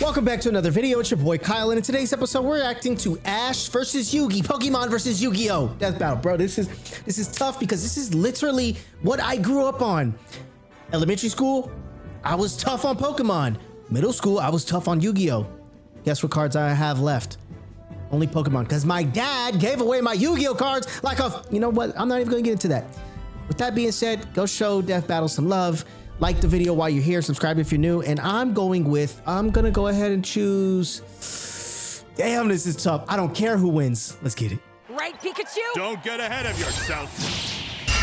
Welcome back to another video. It's your boy Kyle, and in today's episode, we're reacting to Ash versus Yugi, Pokemon versus Yu-Gi-Oh! Death Battle, bro. This is tough because this is literally what I grew up on. Elementary school, I was tough on Pokemon. Middle school, I was tough on Yu-Gi-Oh! Guess what cards I have left? Only Pokemon, because my dad gave away my Yu-Gi-Oh! Cards like a, you know what? I'm not even gonna get into that. With that being said, go show Death Battle some love. Like the video while you're here, subscribe if you're new, and I'm gonna go ahead and choose. Damn, this is tough. I don't care who wins. Let's get it. Right, Pikachu? Don't get ahead of yourself.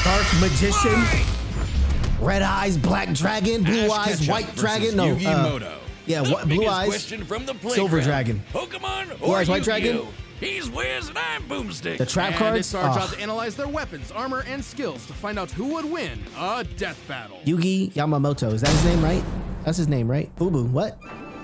Dark Magician, Red Eyes, Black Dragon, Blue Ash Eyes, Ketchum White Dragon. No, Yugi Muto. yeah, Blue Eyes, from the Silver Dragon. Pokemon Blue or Eyes, White Dragon. Yu-Gi-Oh? He's Wiz and I'm Boomstick. The trap And cards. it's our job to analyze their weapons, armor, and skills to find out who would win a death battle. Yugi Yamamoto. Is that his name, right? That's his name, right? Boo Boo. What?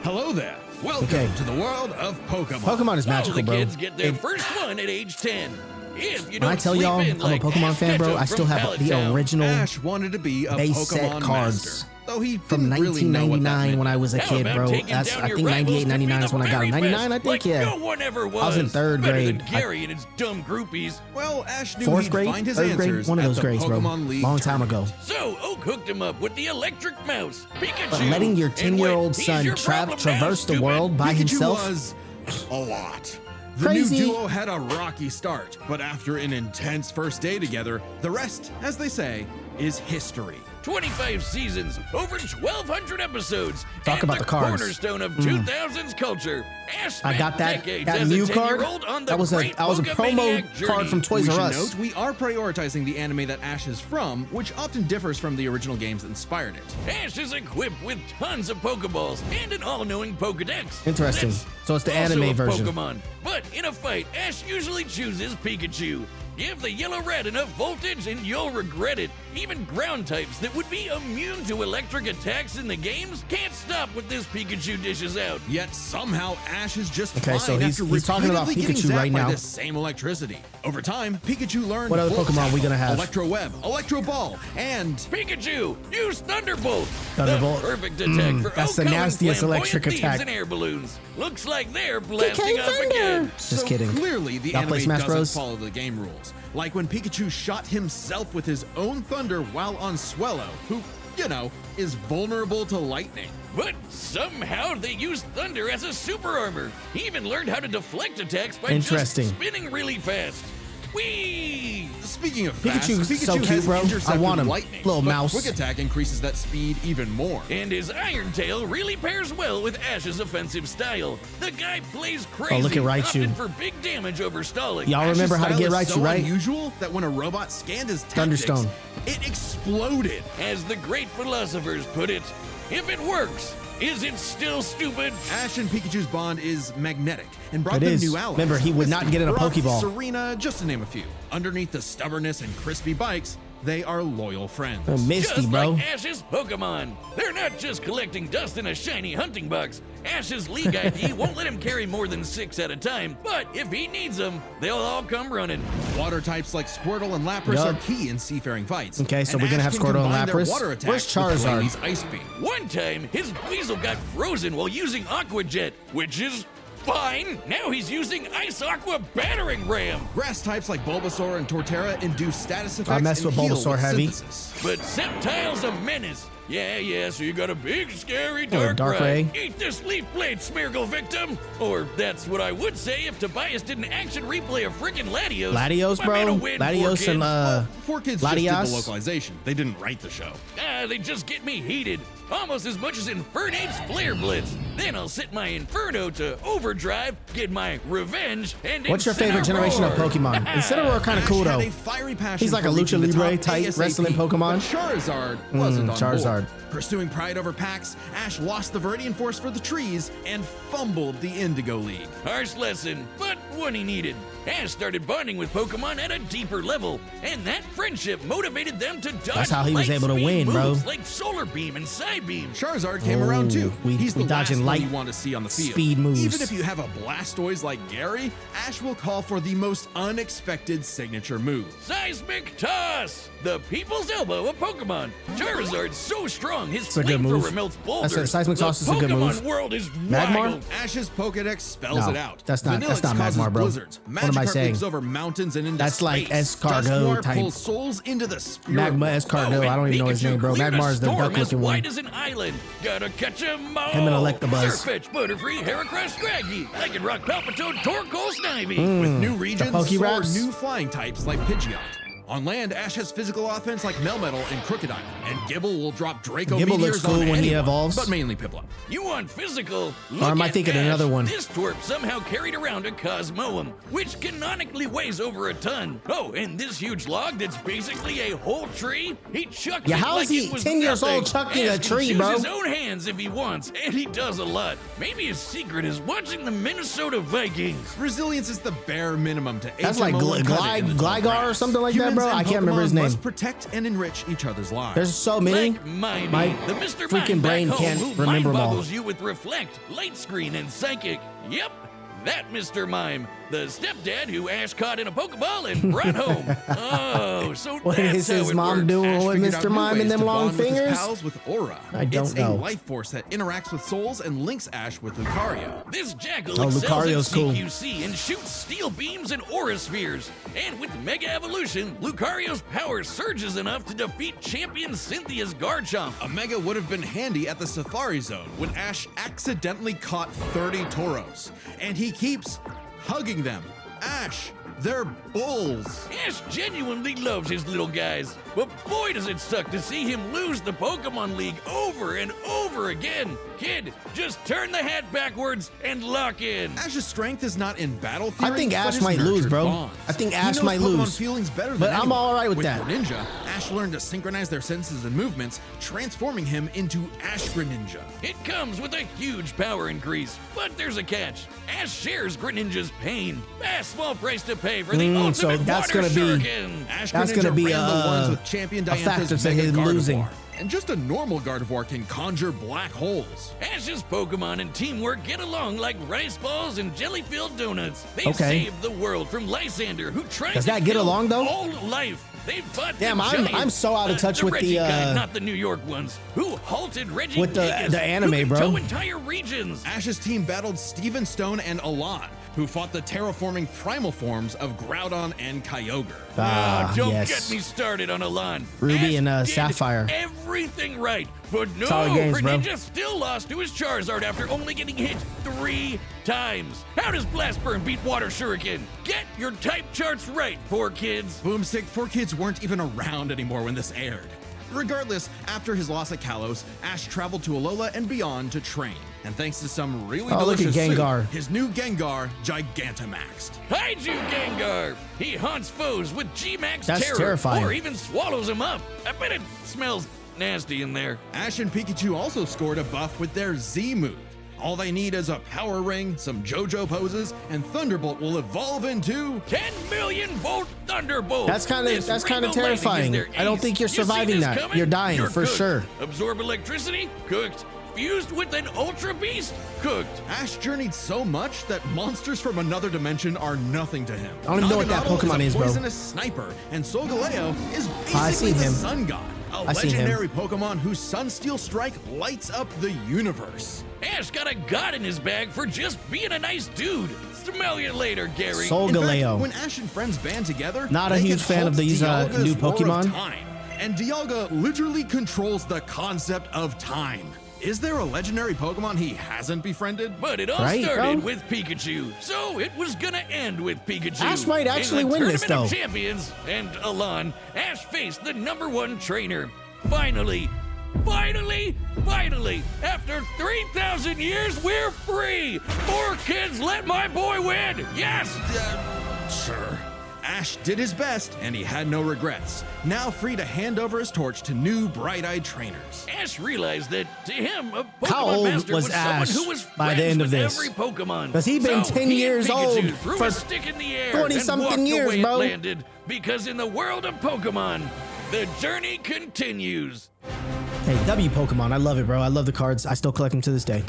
Hello there. Welcome to the world of Pokemon. Pokemon is magical, the bro. kids get their first one at age 10. If you When I don't tell sleep y'all in I'm a like Pokemon Ash fan, bro, Ketchum I still from have Pallet the Town. original Ash wanted to be a base Pokemon set cards master, though he from didn't really know what that 1999 meant. when I was a How kid, about bro. taking That's down I your think 98, rivals to 99 be is when I got the them. very 99, I best, think, like yeah. No one ever was. I was in third Better grade. than Gary and his dumb groupies. Well, Ash knew Fourth he'd grade, find his third grade, answers one of at those the grades, bro. Pokemon League Long time ago. So Oak hooked him up with the electric mouse, Pikachu. But letting your And 10-year-old he's son your problem now, traverse the stupid. world by Pikachu himself. was a lot. The Crazy. new duo had a rocky start, but after an intense first day together, the rest, as they say, is history. 25 seasons, over 1,200 episodes. Talk and about the cards. cornerstone of 2000s culture. Ash I got spent that decades as Mew a card. 10-year-old on the That was a great promo Pokemaniac card journey. from Toys We R should Us. note we are prioritizing the anime that Ash is from, which often differs from the original games that inspired it. Ash is equipped with tons of Pokeballs and an all-knowing Pokedex. Interesting. That's So it's the also anime a version. Pokemon. But in a fight, Ash usually chooses Pikachu. Give the yellow-red enough voltage and you'll regret it. Even ground types that would be immune to electric attacks in the games can't stop what this Pikachu dishes out. Yet somehow Ash is just Okay, fine so he's after talking about repeatedly getting Pikachu zapped right by now. this same electricity. Over time, Pikachu learned What other Volt Pokemon we Tackle, gonna have? Electro Web, Electro Ball, and Pikachu, use Thunderbolt. Thunderbolt. The perfect attack for that's the outgoing nastiest flamboyant electric thieves attack. and air balloons. Looks like they're blasting up Thunder. again. Just so kidding. Clearly, the Y'all play anime Smash doesn't Bros? follow the game rules. Like when Pikachu shot himself with his own thunder while on Swellow, who, you know, is vulnerable to lightning. But somehow they used thunder as a super armor. He even learned how to deflect attacks by Interesting. just spinning really fast. Whee! Speaking of fast, Pikachu's Pikachu so cute, has bro. I intercepted want him. lightning, Little but mouse. Quick Attack increases that speed even more. And his Iron Tail really pairs well with Ash's offensive style. The guy plays crazy, Oh, look at Raichu. opting for big damage over stalling. Y'all remember how to Ash's get style is Raichu, so right? unusual that when a robot scanned his tactics, Thunderstone. it exploded. As the great philosophers put it, if it works, is it still stupid? Ash and Pikachu's bond is magnetic and brought It them is. new allies. Remember, he would not Misty, get in a Brock, Pokeball. Serena, just to name a few. Underneath the stubbornness and crispy bikes, they are loyal friends. Misty, Just bro. like Ash's Pokemon. They're not just collecting dust in a shiny hunting box. Ash's League ID won't let him carry more than 6 at a time, but if he needs them, they'll all come running. Water types like Squirtle and Lapras Yup. are key in seafaring fights. Okay, so and we're gonna Ash have can Squirtle and combine their Lapras. water attacks Where's with Charizard? Glady's Ice Beam. One time, his Weasel got frozen while using Aqua Jet, which is fine. Now he's using Ice Aqua Battering Ram. Grass types like Bulbasaur and Torterra induce status effects I messed and with heal Bulbasaur with heavy. synthesis. But Sceptile's a menace. Yeah, so you got a big, scary Oh, Dark Ray. Eat this leaf blade, Smeargle victim! Or that's what I would say if Tobias didn't action replay a freaking Latios. Latios, My bro. man will win, Latios and Latios. 4 kids just did Latias. the localization. They didn't write the show. They just get me heated. Almost as much as Infernape's Flare Blitz. Then I'll set my Inferno to overdrive, get my revenge, and What's your favorite generation of Pokemon? Incineroar kind of cool, Ash had though. a fiery passion He's like for a reaching Lucha the Libre top type ASAP, wrestling Pokemon. But Charizard wasn't on Charizard. board. Pursuing pride over packs, Ash lost the Viridian Force for the trees and fumbled the Indigo League. Harsh lesson, but one he needed. Ash started bonding with Pokemon at a deeper level, and that friendship motivated them to dodge That's how he was able to light-speed win, bro. moves like Solar Beam and Psybeam. Charizard came around too. we He's the dodging last light you want to see on the field. speed moves. Even if you have a Blastoise like Gary, Ash will call for the most unexpected signature move. Seismic Toss! The people's elbow of Pokemon. Charizard's so strong, his a good move. flamethrower melts boulders. That's a Seismic Toss is a good Pokemon move. world is Magmar? wild. Ash's Pokedex spells No, it out. that's not Vanillix causes Magmar, bro. blizzards. What am I Magikarp saying? leaps over mountains and into That's space. like Escargot Dusknoir type. pulls souls into the spirit Magma world. Escargot. and I don't even know his Pikachu name, bro. cleared a Magmar is the storm duck looking as one. wide as an island. Gotta catch 'em all. Him and Electabuzz. Sirfetch, Butterfree, Heracross, Scraggy, Lycanroc, Palpitoad, Torkoal, Snivy. With new regions or Pokeraps? new flying types like Pidgeot. On land, Ash has physical offense like Melmetal and Crocodile, and Gibble will drop Draco Gibble Meteors looks cool on when he anyone, evolves. but mainly Piplup. You want physical? Or am I Look at thinking Ash. another one? This twerp somehow carried around a Cosmoem, which canonically weighs over a ton. Oh, and this huge log that's basically a whole tree, he chucked Yeah, it how like is he it was 10 years nothing. old chucking a Ash can tree, choose bro? his own hands if he wants, and he does a lot. Maybe his secret is watching the Minnesota Vikings. Resilience is the bare minimum to That's like HMO and cut it in the Gligar grass. or something like that, Humans bro. and I can't remember his Pokemon name. must protect and enrich each other's lives. There's so many. Like Mimey, My the Mr. freaking Mime brain back home can't who remember mind them all. boggles you with Reflect, Light Screen, and Psychic. Yep, that Mr. Mime, the stepdad who Ash caught in a Pokeball and brought home. Oh, so What that's is how his it mom works. doing Ash with figured out Mr. new Mime and ways them to long bond with his fingers? pals with Aura. I don't it's know. a life force that interacts with souls and links Ash with Lucario. This jackal Oh, excels Lucario's in cool. CQC and shoots steel beams and aura spheres. And with Mega Evolution, Lucario's power surges enough to defeat champion Cynthia's Garchomp. A Mega would have been handy at the Safari Zone when Ash accidentally caught 30 Tauros, and he keeps hugging them. Ash, they're bulls. Ash genuinely loves his little guys, but boy does it suck to see him lose the Pokemon League over and over again. Kid, just turn the hat backwards and lock in. Ash's strength is not in battle theory. I think but Ash his might lose, nurtured bro. bonds. I think He Ash knows might Pokemon lose. feelings better than But I'm anyone. all right with that. Greninja, Ash learned to synchronize their senses and movements, transforming him into Ash Greninja. It comes with a huge power increase, but there's a catch. Ash shares Greninja's pain. A small price to pay for the ultimate so that's water gonna be- shuriken. Ash That's Greninja gonna be ran the ones with Champion a factor Diantha's to Mega him Gardevoir. losing. And just a normal Gardevoir can conjure black holes. Ash's Pokemon and teamwork get along like rice balls and jelly-filled donuts. They Okay. saved the world from Lysander, who tried Does to that get kill along, though? all life. They fought Damn, the I'm giants. so out of touch with Reggie the, kind, not the New York ones, who halted Reggie with the anime, who can bro. tow entire regions. Ash's team battled Steven Stone and Alon, who fought the terraforming primal forms of Groudon and Kyogre. Don't yes. get me started on Alon. Ruby Ash and, did Sapphire. everything right, but no, Solid games, bro. Greninja still lost to his Charizard after only getting hit 3 times. How does Blast Burn beat Water Shuriken? Get your type charts right, poor kids. Boomstick 4Kids weren't even around anymore when this aired. Regardless, after his loss at Kalos, Ash traveled to Alola and beyond to train. And thanks to some really Oh, look at delicious Gengar. soup, his new Gengar Gigantamaxed. Kaiju Gengar! He haunts foes with G-Max That's Terror, terrifying. or even swallows them up. I bet it smells nasty in there. Ash and Pikachu also scored a buff with their Z move. All they need is a power ring, some JoJo poses, and Thunderbolt will evolve into 10 million volt Thunderbolt. That's kinda- This that's kinda rainbow lightning is terrifying. their I don't ace. think you're You see surviving this that. coming? You're dying, You're for cooked. sure. Absorb electricity? Cooked. Fused with an Ultra Beast? Cooked. Ash journeyed so much that monsters from another dimension are nothing to him. I don't even know what that Naganadel Pokemon is is, a bro. poisonous sniper, and Solgaleo is I basically seen the him. Sun God, a I seen him. legendary Pokemon whose Sunsteel Strike lights up the universe. Ash got a god in his bag for just being a nice dude. Smell you later, Gary. Soul- In fact, Solgaleo. when Ash and friends band together, Not a they huge can fan of halt these, Dialga's new Roar of Pokemon. Time. And Dialga literally controls the concept of time. Is there a legendary Pokemon he hasn't befriended? But it all Right, started bro? with Pikachu, so it was gonna end with Pikachu. Ash might actually In the win this, Tournament of though. Champions and Alon, Ash faced the #1 trainer. Finally, after 3,000 years, we're free. 4 kids, let my boy win. Yes. Sure. Ash did his best, and he had no regrets. Now free to hand over his torch to new bright-eyed trainers. Ash realized that to him, a Pokemon How old master was was someone Ash who was by the friends end of with this? every Pokemon. 'Cause he been So 10 he and years Pikachu old threw for a stick in the air 20-something and walked years, away bro. It landed, because in the world of Pokemon, the journey continues. Hey, W Pokemon. I love it, bro. I love the cards. I still collect them to this day.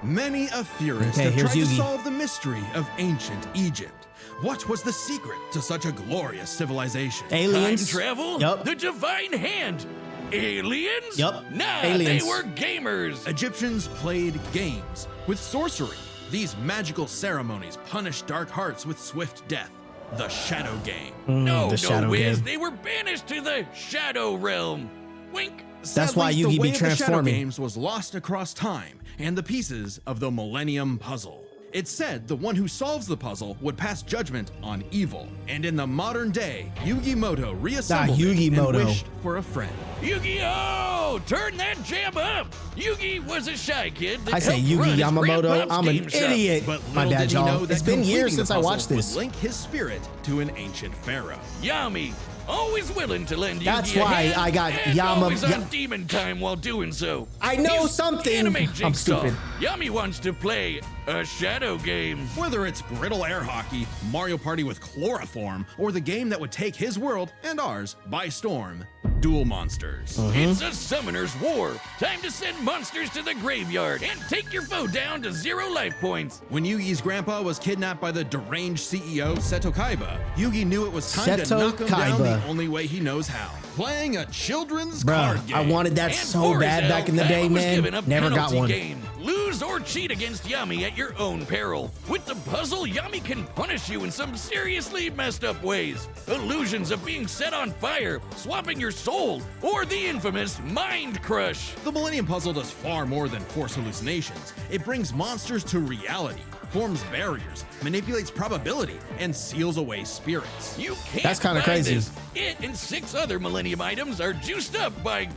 Many a theorist Okay, have here's tried to Yugi. solve the mystery of ancient Egypt. What was the secret to such a glorious civilization? Aliens. Time travel? Yup. The divine hand? Aliens? Yup. Nah, Aliens. they were gamers. Egyptians played games with sorcery. These magical ceremonies punished dark hearts with swift death. The Shadow Game. No, the Shadow Wiz, Game. they were banished to the Shadow Realm. Wink. That's why Sadly, Yugi the way be of the Shadow transforming. Games was lost across time and the pieces of the Millennium Puzzle. It's said the one who solves the puzzle would pass judgment on evil. And in the modern day, Yugi Muto reassembled Yugi it Muto. and wished for a friend. Yu-Gi-Oh! Turn that jam up! Yugi was a shy kid that I say helped run Yugi his Yamamoto. grandpa's I'm an game shop. idiot. But My little bad, did he know y'all. that It's been years completing since the I watched puzzle this. would link his spirit to an ancient pharaoh. Yami, always willing to lend That's Yugi a why hand, I got and always Yama- on demon time while doing so. I know He's something. Anime I'm Jigsaw. stupid. Yami wants to play a shadow game. Whether it's griddle air hockey, Mario Party with chloroform, or the game that would take his world and ours by storm, Duel Monsters. It's a summoner's war. Time to send monsters to the graveyard and take your foe down to 0 life points. When Yugi's grandpa was kidnapped by the deranged CEO Seto Kaiba, Yugi knew it was time to Seto knock him down Kaiba. the only way he knows how. Playing a children's Bruh, card game. I wanted that And so for bad his back in the Kaiba day, was given man. a Never got penalty one. Game. Lose or cheat against Yami at your own peril. With the puzzle, Yami can punish you in some seriously messed up ways. Illusions of being set on fire, swapping your soul, or the infamous Mind Crush. The Millennium Puzzle does far more than force hallucinations. It brings monsters to reality, forms barriers, manipulates probability, and seals away spirits. You can't That's kinda buy crazy. this. It and 6 other Millennium items are juiced up by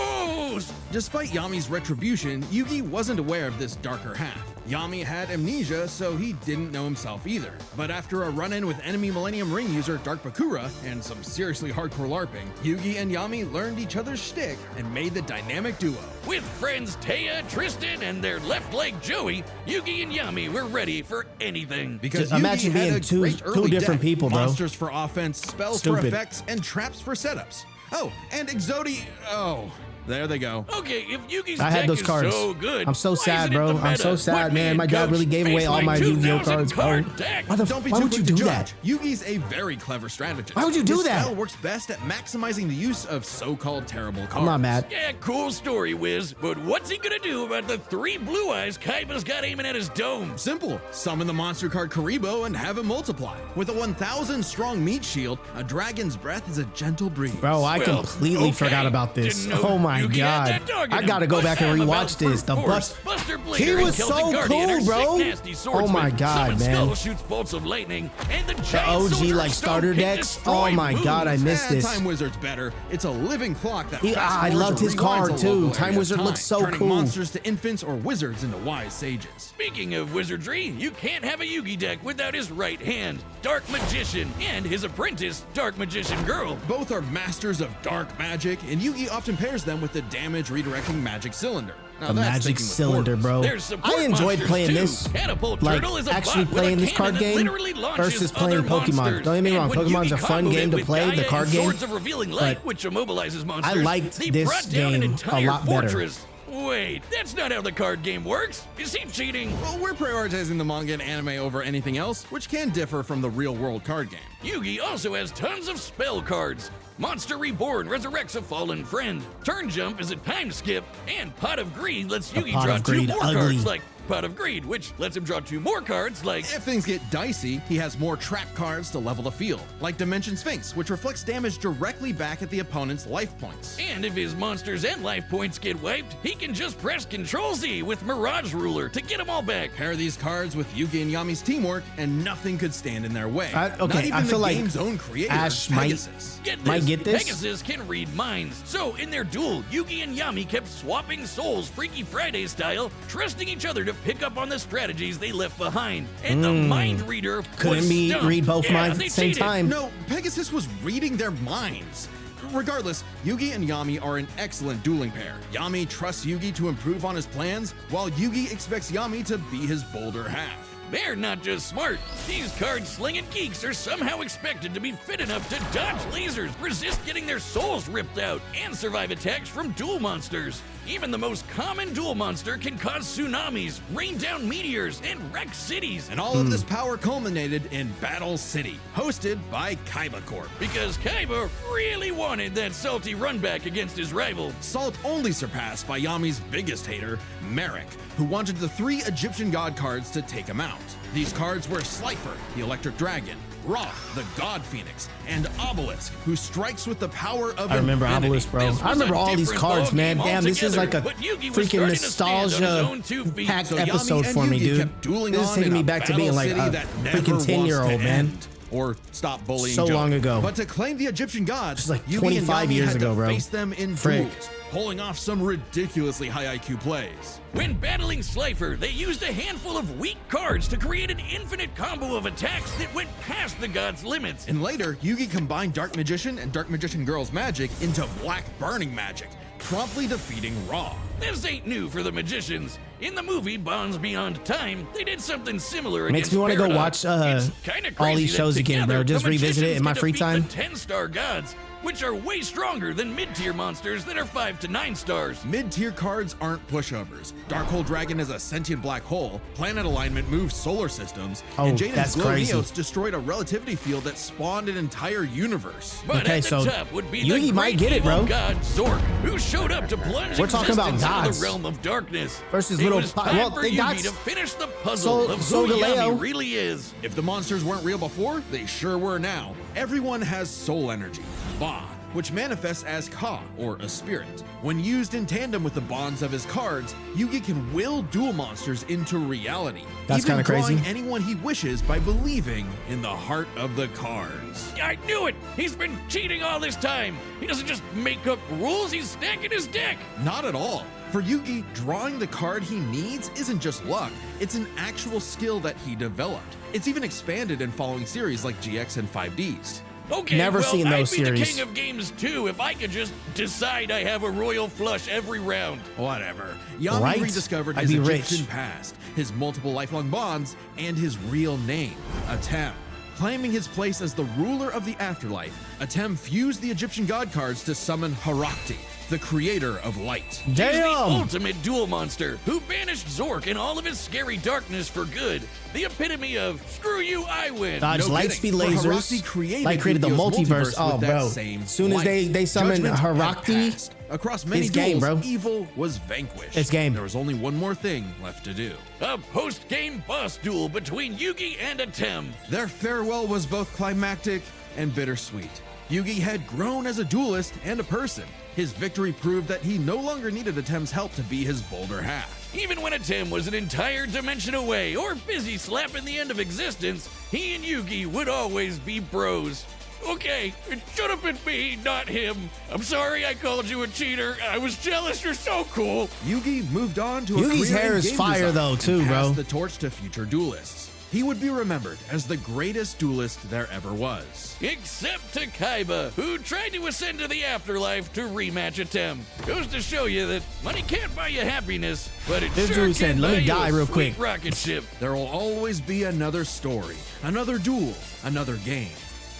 ghosts. Despite Yami's retribution, Yugi wasn't aware of this darker half. Yami had amnesia, so he didn't know himself either. But after a run-in with enemy Millennium Ring user Dark Bakura and some seriously hardcore LARPing, Yugi and Yami learned each other's shtick and made the dynamic duo. With friends Taya, Tristan, and their left leg Joey, Yugi and Yami were ready for anything. Because Just imagine Yugi had being a two great early different deck. people, bro. Monsters for offense, spells for Stupid. effects, and traps for setups. Oh, and Exodi. Oh, there they go. Okay, if Yugi's I had deck those is cards. so good, I'm so why sad, isn't it bro. the I'm meta? so sad, Put me man. in My dad Coach really gave away Space all Link my Yu-Gi-Oh 2000 cards, bro. card deck. Why the Don't be why too would you quick to do judge. that? Yugi's a very clever strategist. Why would you do His that? style works best at maximizing the use of so-called terrible cards. I'm not mad. Yeah, cool story, Wiz, but what's he gonna do about the 3 blue eyes Kaiba's got aiming at his dome? Simple. Summon the monster card Karibo and have him multiply. With a 1,000 strong meat shield, a dragon's breath is a gentle breeze. Bro, I Well, completely okay. forgot about this. Didn't know Oh my Yugi had god. that dog in I him. gotta go But back and I'm about rewatch this. The brute bus. force. Buster Blader He and was Celtic so Guardian cool, are bro. sick, nasty Oh swordsmen. my god, Summon man. Skull shoots bolts of lightning, and the The giant OG soldier like of stone starter can decks. destroy Oh my god, I moons. missed this. Time Wizard's better. It's a living clock that I fast-forwards loved or his rewinds card, a too. local Time area of Wizard looks so turning cool. monsters to infants or wizards into wise sages. Speaking of wizardry, you can't have a Yugi deck without his right hand, Dark Magician, and his apprentice, Dark Magician Girl. Both are masters of dark magic, and Yugi often pairs them with the damage redirecting magic cylinder. Now, The that's magic thinking with cylinder, portals. bro. There's support I enjoyed monsters, playing too. this. Catapult Like, Turtle is a actually bot with a playing this cannon card that game literally launches versus playing other Pokemon. monsters. Don't get me And wrong, when Pokemon's a Yugi fun comboed game it to with play, the Gaia card and game, Swords of Revealing Light, but which immobilizes monsters. liked they this brought down an game a entire lot better. fortress. Wait, that's not how the card game works. Is he cheating? Well, we're prioritizing the manga and anime over anything else, which can differ from the real-world card game. Yugi also has tons of spell cards. Monster Reborn resurrects a fallen friend. Turn Jump is a time skip, and Pot of Greed lets Yugi Pot draw of 2 Greed, more ugly. cards like Pot of Greed, which lets him draw 2 more cards like If things get dicey, he has more trap cards to level the field, like Dimension Sphinx, which reflects damage directly back at the opponent's life points. And if his monsters and life points get wiped, he can just press Ctrl-Z with Mirage Ruler to get them all back. Pair these cards with Yugi and Yami's teamwork, and nothing could stand in their way. Not Okay, even I feel the like game's own creator, Ash might- Pegasus. Get this, Might get this? Pegasus can read minds. So in their duel, Yugi and Yami kept swapping souls Freaky Friday style, trusting each other to pick up on the strategies they left behind. And the mind reader Couldn't was be stumped. read both minds at they the same cheated. time. No, Pegasus was reading their minds. Regardless, Yugi and Yami are an excellent dueling pair. Yami trusts Yugi to improve on his plans, while Yugi expects Yami to be his bolder half. They're not just smart. These card-slinging geeks are somehow expected to be fit enough to dodge lasers, resist getting their souls ripped out, and survive attacks from duel monsters. Even the most common duel monster can cause tsunamis, rain down meteors, and wreck cities. And all of this power culminated in Battle City, hosted by Kaiba Corp. Because Kaiba really wanted that salty run back against his rival. Salt only surpassed by Yami's biggest hater, Merrick, who wanted the 3 Egyptian god cards to take him out. These cards were Slifer, the Electric Dragon, Ra, the God Phoenix, and Obelisk, who strikes with the power of I remember infinity. Obelisk, bro. I remember all these cards, man. Damn, this is like a freaking nostalgia packed So episode Yami for and me, Yugi dude. kept dueling This is on taking in me a back to being battle like city a that never freaking wants 10-year-old, to man. end. Or stop bullying So Joe. long ago. But to claim the Egyptian gods, It's like Yugi 25 and Yami years had ago, to bro. face them in Frick. duels, pulling off some ridiculously high IQ plays. When battling Slifer, they used a handful of weak cards to create an infinite combo of attacks that went past the god's limits. And later, Yugi combined Dark Magician and Dark Magician Girl's magic into Black Burning magic, promptly defeating Ra. This ain't new for the magicians. In the movie Bonds Beyond Time, they did something similar. Makes me want to go watch all these shows again, bro. Just revisit it in my free time. 10-star gods, which are way stronger than mid-tier monsters that are 5 to 9 stars. Mid-tier cards aren't pushovers. Darkhold Dragon is a sentient black hole, planet alignment moves solar systems, and that's Jaden's crazy. Glowneos destroyed a relativity field that spawned an entire universe. But Okay, at the so top would be Yugi the might great get it, evil bro. god Zork, who showed up to plunge We're talking about existence into gods. the realm of darkness. Versus it little was po- time well, for they got Yugi to finish the puzzle of who Solgaleo. Yami really is. If the monsters weren't real before, they sure were now. Everyone has soul energy, Ba, which manifests as Ka, or a spirit. When used in tandem with the bonds of his cards, Yugi can will duel monsters into reality. That's even kinda crazy. drawing anyone he wishes by believing in the heart of the cards. I knew it! He's been cheating all this time! He doesn't just make up rules, he's stacking his deck! Not at all. For Yugi, drawing the card he needs isn't just luck, it's an actual skill that he developed. It's even expanded in following series like GX and 5Ds. Okay, Never well, seen those I'd be series. the king of games too if I could just decide I have a royal flush every round. Whatever. Yami Right? rediscovered I'd his be rich. Egyptian past, his multiple lifelong bonds, and his real name, Atem. Claiming his place as the ruler of the afterlife, Atem fused the Egyptian god cards to summon Harakti, the creator of light. He's the Damn! ultimate duel monster who banished Zork and all of his scary darkness for good. The epitome of screw you, I win. Dodge No light kidding, speed for lasers. Harakti created Like created the Yu-Gi-Oh's multiverse. multiverse Oh, with that bro. same As soon as light. they summon Judgment had Harakti, passed. Across many it's game, duels, bro. evil was vanquished. It's game. There was only one more thing left to do. A post-game boss duel between Yugi and Atem. Their farewell was both climactic and bittersweet. Yugi had grown as a duelist and a person. His victory proved that he no longer needed Atem's help to be his bolder half. Even when Atem was an entire dimension away or busy slapping the end of existence, he and Yugi would always be bros. Okay, it should have been me, not him. I'm sorry I called you a cheater. I was jealous. You're so cool. Yugi moved on to a Yugi's career hair in is game fire, design though, and too, bro. passed the torch to future duelists. He would be remembered as the greatest duelist there ever was. Except to Kaiba, who tried to ascend to the afterlife to rematch Atem. Goes to show you that money can't buy you happiness, but it This sure dude said, can "Let buy me you die a real sweet quick." rocket ship. There will always be another story, another duel, another game,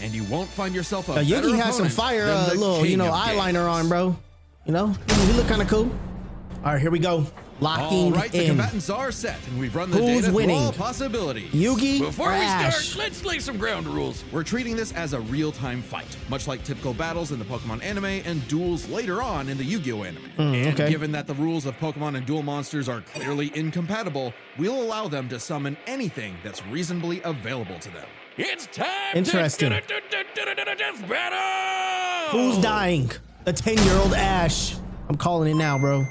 and you won't find yourself a better Yugi has some opponent fire, than the little, king of eyeliner games. on, bro. You know, he look kind of cool. All right, here we go. All Locking right, the in. combatants are set, and we've run the Who's data winning? through all possibilities. Yugi Before or we Ash? start, let's lay some ground rules. We're treating this as a real-time fight, much like typical battles in the Pokemon anime and duels later on in the Yu-Gi-Oh anime. And okay. given that the rules of Pokemon and duel monsters are clearly incompatible, we'll allow them to summon anything that's reasonably available to them. It's time Interesting. to death battle! Who's dying? The 10-year-old Ash. I'm calling it now, bro.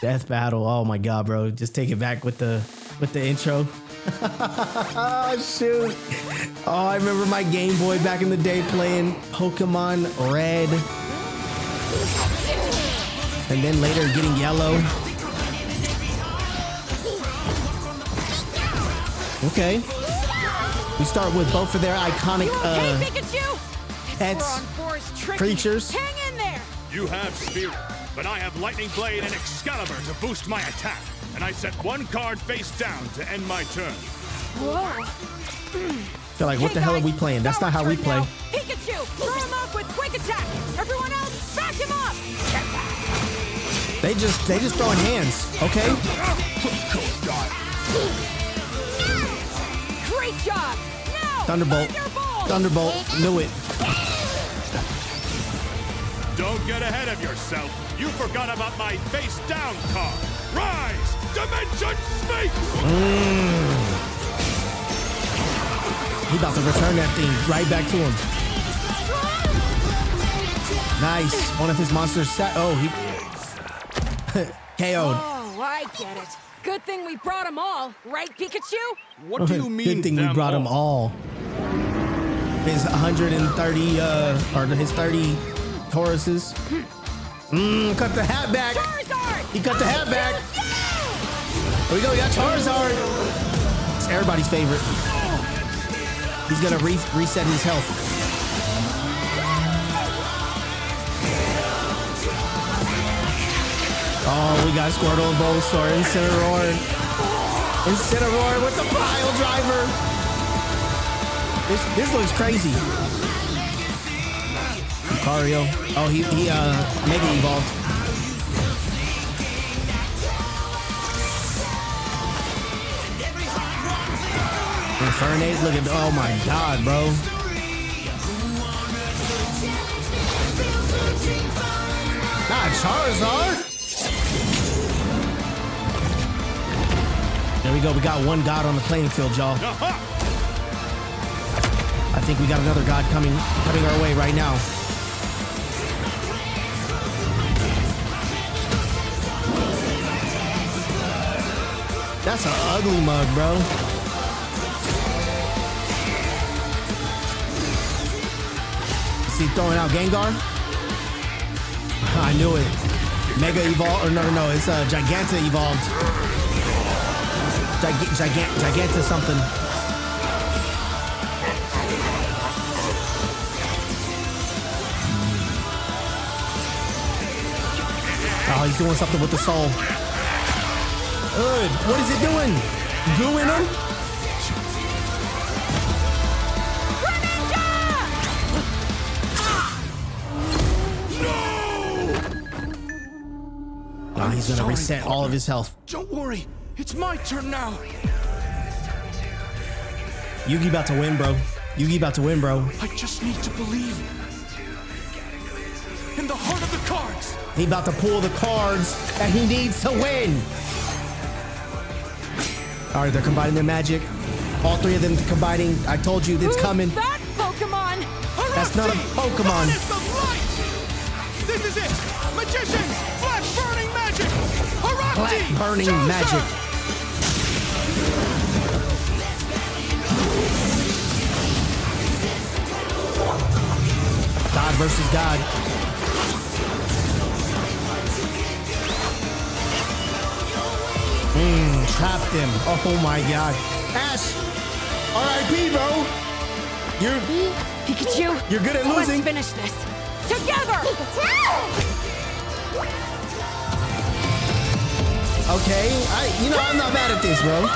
Death battle. Oh my god, bro. Just take it back with the intro. Oh shoot. Oh, I remember my Game Boy back in the day playing Pokemon Red. And then later getting Yellow. Okay. We start with both of their iconic Hey, Pikachu! pets. We're on Forest tricky. creatures. Hang in there. You have Spirit, but I have Lightning Blade and Excalibur to boost my attack. And I set one card face down to end my turn. Whoa. Feel like, what the hell are we playing? That's not how we play. Now. Pikachu, throw him up with quick attack. Everyone else, back him up. They just throwing hands. Okay. Great job. Now, Thunderbolt. Thunderbolt. Knew it. Don't get ahead of yourself. You forgot about my face down card. Rise, Dimension Sphinx. He about to return that thing right back to him. Nice. One of his monsters sat. Oh, he KO'd. Oh, I get it. Good thing we brought them all, right, Pikachu? What do you mean? Good thing we brought them all. His 130, or his 30 Tauruses. Cut the hat back. Charizard! He cut the hat back. Here we go. We got Charizard. It's everybody's favorite. He's gonna reset his health. Oh, we got Squirtle and Bulbasaur, Incineroar with the pile driver. This looks crazy. Lucario. Oh, he Mega Evolved. Infernape, look at, oh my god, bro. Not Charizard. There we go. We got one god on the playing field, y'all. I think we got another god coming our way right now. That's an ugly mug, bro. Is he throwing out Gengar? I knew it. Mega Evolved, or no, it's Giganta Evolved. Giganta something. Oh, he's doing something with the soul. Good. What is it doing? Gooing him? Oh, he's gonna reset all of his health. Don't worry, it's my turn now. Yugi about to win, bro. Yugi about to win, bro. I just need to believe in the heart of the cards. He about to pull the cards that he needs to win. All right, they're combining their magic. All three of them combining. I told you it's coming. That Pokemon. That's not a Pokemon. This is it. Magicians, flash burning magic. Black burning magic. God versus God. Trapped him. Oh my god. Ash! R.I.P. bro! Pikachu. You're good at losing. Let's finish this. Together! Okay, I'm not mad at this, bro.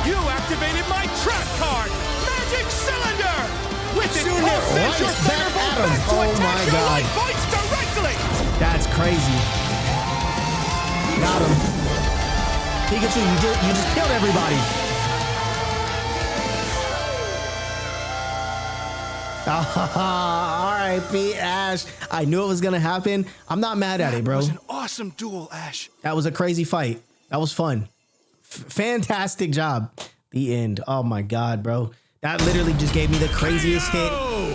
You activated my trap card, Magic Cylinder! With it, Right back at him. Oh my god. Points directly! That's crazy. Got him. Pikachu, you just killed everybody. R.I.P. Ash. I knew it was gonna happen. I'm not mad at it, bro. That was an awesome duel, Ash. That was a crazy fight. That was fun. Fantastic job. The end. Oh my god, bro. That literally just gave me the craziest hit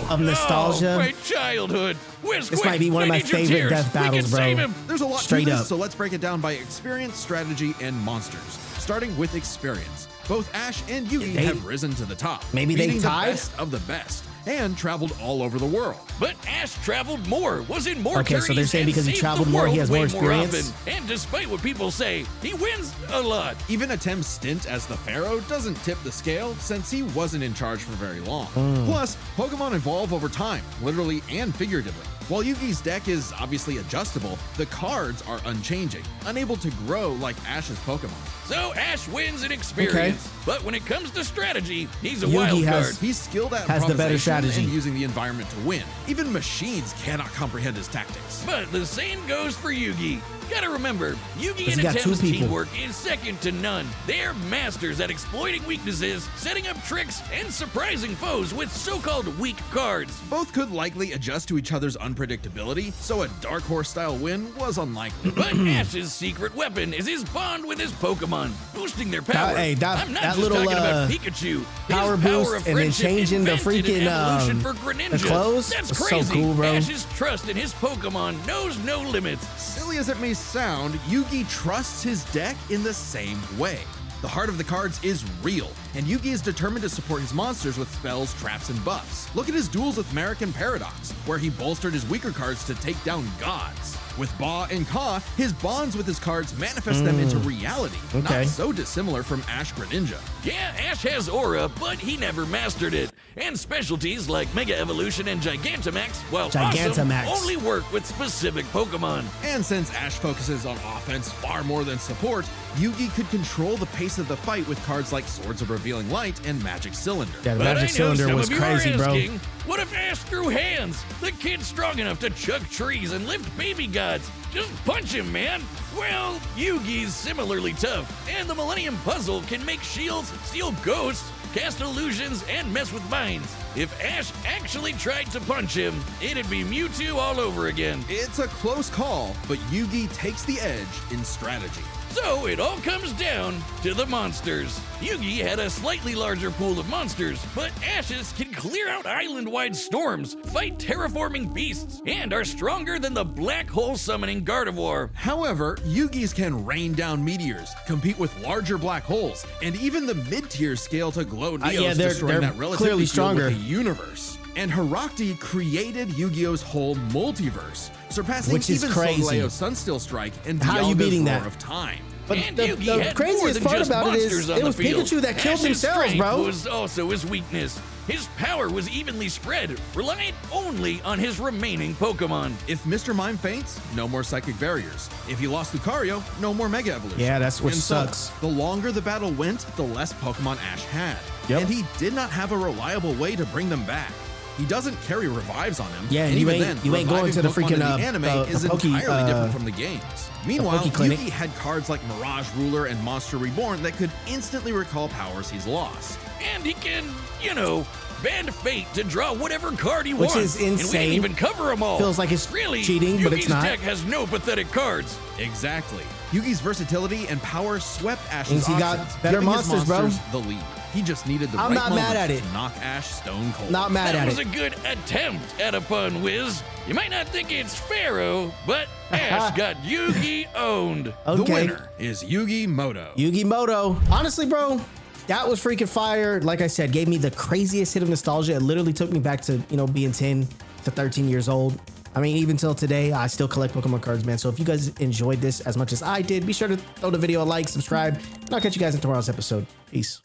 of nostalgia. Oh, great childhood. This might be one of my favorite death battles, bro. There's a lot Straight to this, up. so let's break it down by experience, strategy, and monsters. Starting with experience. Both Ash and Yugi have risen to the top. Maybe they beating tied? the best of the best. and traveled all over the world. But Ash traveled more, was in more Okay, so they're tourneys, saying and because he saved traveled the more, he world has more way experience? often. And despite what people say, he wins a lot. Even Atem's stint as the Pharaoh doesn't tip the scale since he wasn't in charge for very long. Plus, Pokemon evolve over time, literally and figuratively. While Yugi's deck is obviously adjustable, the cards are unchanging, unable to grow like Ash's Pokemon. So Ash wins in experience, but when it comes to strategy, he's a Yugi wild card. He's skilled at has the better improvisation strategy. and using the environment to win. Even machines cannot comprehend his tactics. But the same goes for Yugi. Gotta remember, Yugi Because and he got two Atem's people. teamwork is second to none. They're masters at exploiting weaknesses, setting up tricks, and surprising foes with so-called weak cards. Both could likely adjust to each other's unpredictability, so a Dark Horse-style win was unlikely. But Ash's secret weapon is his bond with his Pokemon, boosting their power. Hey, I'm not that just little, talking about Pikachu. power His boost power of and then friendship changing the invented an freaking, evolution for Greninja. the clothes? That's That's so crazy. cool, bro. Ash's trust in his Pokemon knows no limits. Silly as it may sound, Yugi trusts his deck in the same way. The heart of the cards is real, and Yugi is determined to support his monsters with spells, traps, and buffs. Look at his duels with Merrick and Paradox, where he bolstered his weaker cards to take down gods. With Ba and Ka, his bonds with his cards manifest them into reality, Okay. not so dissimilar from Ash Greninja. Yeah, Ash has aura, but he never mastered it. And specialties like Mega Evolution and Gigantamax, while Gigantamax. awesome, only work with specific Pokemon. And since Ash focuses on offense far more than support, Yugi could control the pace of the fight with cards like Swords of Revealing Light and Magic Cylinder. Yeah, the But Magic I know Cylinder some was of you crazy, are bro. asking, what if Ash threw hands? The kid's strong enough to chuck trees and lift baby gods. Just punch him, man. Well, Yugi's similarly tough, and the Millennium Puzzle can make shields, steal ghosts, cast illusions, and mess with minds. If Ash actually tried to punch him, it'd be Mewtwo all over again. It's a close call, but Yugi takes the edge in strategy. So it all comes down to the monsters. Yugi had a slightly larger pool of monsters, but Ash's can clear out island-wide storms, fight terraforming beasts, and are stronger than the black hole summoning Gardevoir. However, Yugi's can rain down meteors, compete with larger black holes, and even the mid-tier scale to glow Neos, yeah, they're destroying that clearly relativity field stronger. with the universe. And Herakti created Yu-Gi-Oh's whole multiverse, surpassing Which is even crazy. Solgaleo Sunsteel Strike and How are you Dialga's beating Roar that? of Time. But And the Yugi had more craziest than part just about it is monsters on it was the field. Pikachu that killed Ash's themselves, strength bro. was also his weakness. His power was evenly spread, reliant only on his remaining Pokemon. If Mr. Mime faints, no more psychic barriers. If he lost Lucario, no more Mega Evolution. Yeah, that's what And so, sucks. the longer the battle went, the less Pokemon Ash had. Yep. And he did not have a reliable way to bring them back. He doesn't carry revives on him. Yeah, and you even ain't- then, you ain't going reviving to the Pokemon freaking, in the anime is the Poke- entirely different from the games. Meanwhile, Poke Clinic. Yugi had cards like Mirage Ruler and Monster Reborn that could instantly recall powers he's lost. And he can, bend fate to draw whatever card he Which wants. is And we insane. didn't even cover them all. Feels like it's really cheating, but it's Yugi's not. deck has no pathetic cards. Exactly. Yugi's versatility and power swept Ash's Means he got options, better giving his monsters, bro. the lead. He just needed the I'm right not moment mad at it. to knock Ash stone cold. Not mad That at was it. a good attempt at a pun, Wiz. You might not think it's Pharaoh, but Ash got Yugi owned. The Okay. winner is Yugi Muto. Yugi Muto. Honestly, bro, that was freaking fire. Like I said, gave me the craziest hit of nostalgia. It literally took me back to, being 10 to 13 years old. I mean, even till today, I still collect Pokemon cards, man. So if you guys enjoyed this as much as I did, be sure to throw the video a like, subscribe, and I'll catch you guys in tomorrow's episode. Peace.